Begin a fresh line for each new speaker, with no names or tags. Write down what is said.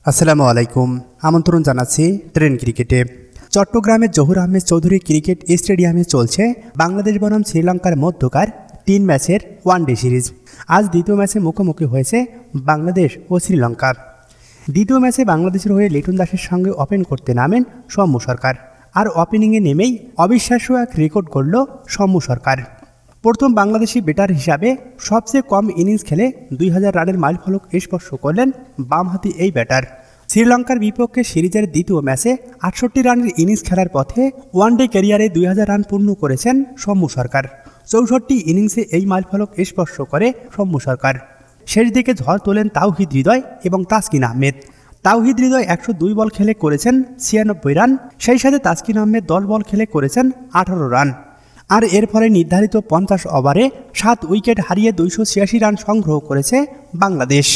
আসসালামু আলাইকুম। আমন্ত্রণ জানাচ্ছি ট্রেন ক্রিকেটে। চট্টগ্রামের জহুর আহমেদ চৌধুরী ক্রিকেট স্টেডিয়ামে চলছে বাংলাদেশ বনাম শ্রীলঙ্কার মধ্যকার 3 ম্যাচের ওয়ানডে সিরিজ। আজ দ্বিতীয় ম্যাচে মুখোমুখি হয়েছে বাংলাদেশ ও শ্রীলঙ্কা। দ্বিতীয় ম্যাচে বাংলাদেশের হয়ে লিটন দাসের সঙ্গে ওপেন করতে নামেন সৌম্য সরকার। আর ওপেনিংয়ে নেমেই অবিশ্বাস্য এক রেকর্ড করল সৌম্য সরকার। প্রথম বাংলাদেশি ব্যাটার হিসাবে সবচেয়ে কম ইনিংস খেলে 2000 রানের মাইলফলক স্পর্শ করলেন বামহাতি এই ব্যাটার। শ্রীলঙ্কার বিপক্ষে সিরিজের দ্বিতীয় ম্যাচে 68 রানের ইনিংস খেলার পথে ওয়ানডে ক্যারিয়ারে 2000 রান পূর্ণ করেছেন সৌম্য সরকার। 64 ইনিংসে এই মাইলফলক স্পর্শ করে সৌম্য সরকার। শেষ দিকে ঝড় তোলেন তাওহিদ হৃদয় এবং তাসকিন আহমেদ। তাওহিদ হৃদয় 102 বল খেলে করেছেন 96 রান, সেই সাথে তাসকিন আহমেদ 10 বল খেলে করেছেন 18 রান। আর এর ফলে নির্ধারিত 50 ওভারে 7 উইকেট হারিয়ে 286 রান সংগ্রহ করেছে বাংলাদেশ।